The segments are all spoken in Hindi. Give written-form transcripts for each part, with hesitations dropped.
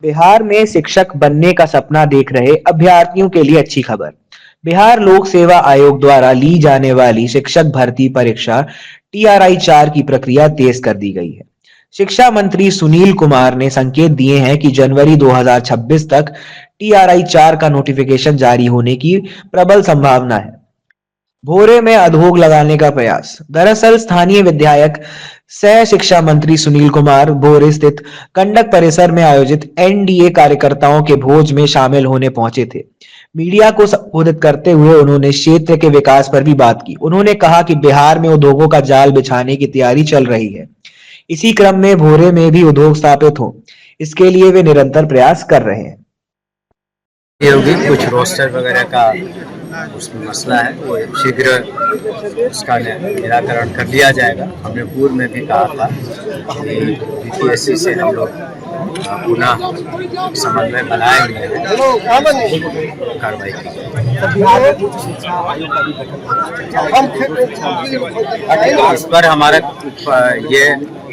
बिहार में शिक्षक बनने का सपना देख रहे अभ्यर्थियों के लिए अच्छी खबर। बिहार लोक सेवा आयोग द्वारा ली जाने वाली शिक्षक भर्ती परीक्षा टीआरआई 4 की प्रक्रिया तेज कर दी गई है। शिक्षा मंत्री सुनील कुमार ने संकेत दिए हैं कि जनवरी 2026 तक टीआरआई 4 का नोटिफिकेशन जारी होने की प्रबल संभावना है। भोरे में अधोग लगाने का प्रयास। दरअसल स्थानीय विधायक सह शिक्षा मंत्री सुनील कुमार भोरे स्थित कंडक परिसर में आयोजित एनडीए कार्यकर्ताओं के भोज में शामिल होने पहुंचे थे। मीडिया को संबोधित करते हुए उन्होंने क्षेत्र के विकास पर भी बात की। उन्होंने कहा कि बिहार में उद्योगों का जाल बिछाने की तैयारी चल रही है। इसी क्रम में भोरे में भी उद्योग स्थापित हो, इसके लिए वे निरंतर प्रयास कर रहे हैं। होगी कुछ रोस्टर वगैरह का उसमें मसला है, वो शीघ्र उसका निराकरण कर लिया जाएगा। हमने पूर्व में भी कहा था कि बीपीएससी से हम लोग पुनः समन्वय बनाए हुए हैं, कार्रवाई की। इस पर हमारा ये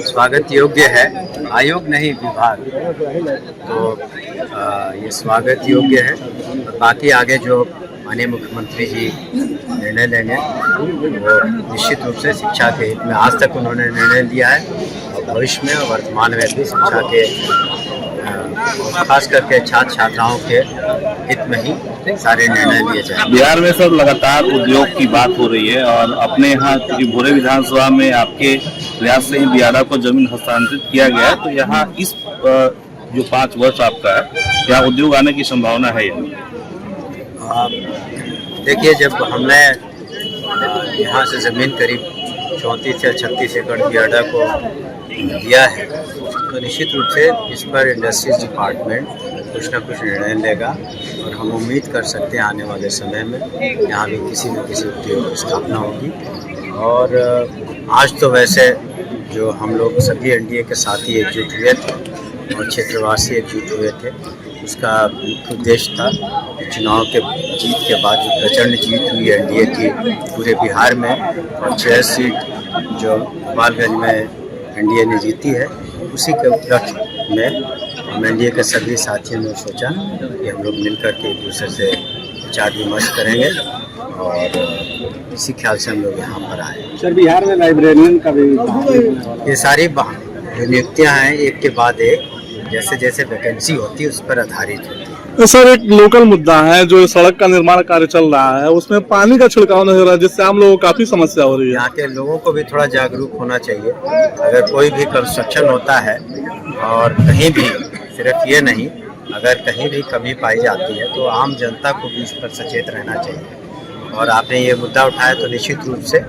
स्वागत योग्य है, आयोग नहीं विभाग, तो ये स्वागत योग्य है। बाकी आगे जो माननीय मुख्यमंत्री जी निर्णय लेंगे वो निश्चित रूप से शिक्षा के हित में, आज तक उन्होंने निर्णय लिया है और भविष्य में और वर्तमान में भी शिक्षा के खास करके छात्र छात्राओं के हित में ही सारे निर्णय लिए जाए। बिहार में सर लगातार उद्योग की बात हो रही है और अपने यहाँ भोरे विधानसभा में आपके प्रयास से ही बिहार को जमीन हस्तांतरित किया गया है, तो यहाँ इस जो 5 वर्ष आपका है, यहाँ उद्योग आने की संभावना है या नहीं? देखिए, जब हमने यहाँ से ज़मीन करीब 34 या 36 एकड़ बिहार को दिया है, तो निश्चित रूप से इस पर इंडस्ट्रीज डिपार्टमेंट कुछ ना कुछ निर्णय लेगा और हम उम्मीद कर सकते हैं आने वाले समय में यहाँ भी किसी न किसी उद्योग की स्थापना होगी। और आज तो वैसे जो हम लोग सभी एनडीए के साथी एकजुट हुए थे और क्षेत्रवासी एकजुट हुए थे, उसका मुख्य उद्देश्य था चुनाव के जीत के बाद जो प्रचंड जीत हुई एनडीए की पूरे बिहार में और 6 सीट जो गोपालगंज में एनडीए ने जीती है, उसी के उपलक्ष्य में हम एनडीए के सभी साथियों ने सोचा कि हम लोग मिलकर के एक दूसरे से विचार विमर्श करेंगे और इसी ख्याल से हम लोग यहाँ पर आए। सर, बिहार में लाइब्रेरियन का भी ये सारी जो नियुक्तियाँ हैं एक के बाद एक जैसे जैसे वैकेंसी होती है उस पर आधारित होती है। तो सर, एक लोकल मुद्दा है, जो सड़क का निर्माण कार्य चल रहा है उसमें पानी का छिड़काव नहीं हो रहा है, जिससे हम लोगों को काफी समस्या हो रही है। यहाँ के लोगों को भी थोड़ा जागरूक होना चाहिए। अगर कोई भी कंस्ट्रक्शन होता है और कहीं भी, सिर्फ ये नहीं, अगर कहीं भी कमी पाई जाती है तो आम जनता को भी इस पर सचेत रहना चाहिए। और आपने ये मुद्दा उठाया तो निश्चित रूप से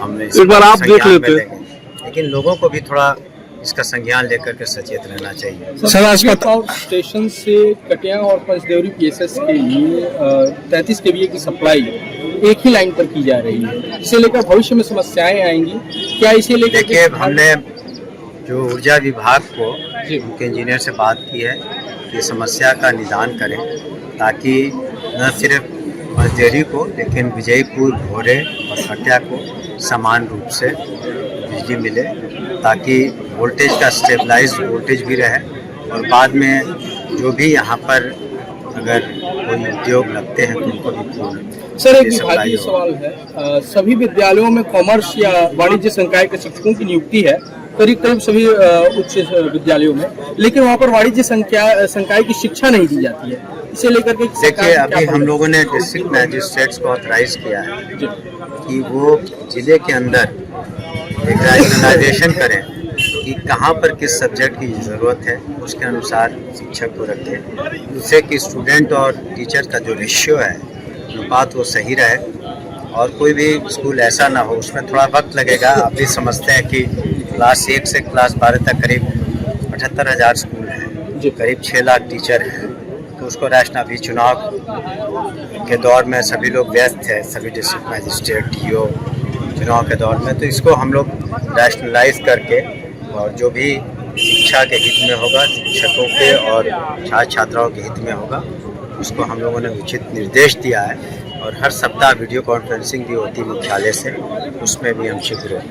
हमने एक बार आप देख लेते, लेकिन लोगों को भी थोड़ा इसका संज्ञान लेकर के सचेत रहना चाहिए। सर, अस्पताल स्टेशन से कटिया और पंचदेवरी पीएसएस के लिए 33 केवीए की सप्लाई एक ही लाइन पर की जा रही है। इसे लेकर भविष्य में समस्याएं आएंगी क्या? इसे लेकर देखिए, हमने जो ऊर्जा विभाग को उनके इंजीनियर से बात की है कि समस्या का निदान करें, ताकि न सिर्फ पंचदेवरी को लेकिन विजयपुर, भोरे और कटिया को समान रूप से बिजली मिले, ताकि वोल्टेज का स्टेबलाइज वोल्टेज भी रहे और बाद में जो भी यहाँ पर अगर कोई उद्योग लगते हैं तो उनको भी पूर्ण। सर, एक विभागीय सवाल है, सभी विद्यालयों में कॉमर्स या वाणिज्य संकाय के शिक्षकों की नियुक्ति है करीब सभी उच्च विद्यालयों में, लेकिन वहाँ पर वाणिज्य संकाय की शिक्षा नहीं दी जाती है। इसे लेकर के देखिए, अभी हम लोगों ने डिस्ट्रिक्ट मैजिस्ट्रेट्स को ऑथराइज किया है कि वो जिले के अंदर एक रैशनलाइजेशन करें कि कहाँ पर किस सब्जेक्ट की ज़रूरत है, उसके अनुसार शिक्षक को रखें। उससे कि स्टूडेंट और टीचर का जो रेशियो है, अनुपात, वो सही रहे और कोई भी स्कूल ऐसा ना हो, उसमें थोड़ा वक्त लगेगा। आप भी समझते हैं कि क्लास 1 से क्लास 12 तक करीब 78,000 स्कूल हैं, करीब 6 लाख टीचर हैं, तो उसको रैशनल, अभी चुनाव के दौर में सभी लोग व्यस्त हैं, सभी डिस्ट्रिक्ट मैजिस्ट्रेट, डीओ चुनाव के दौर में, तो इसको हम लोग रैशनलाइज करके और जो भी शिक्षा के हित में होगा, शिक्षकों के और छात्र छात्राओं के हित में होगा, उसको हम लोगों ने उचित निर्देश दिया है। और हर सप्ताह वीडियो कॉन्फ्रेंसिंग भी होती है मुख्यालय से, उसमें भी हम शीघ्र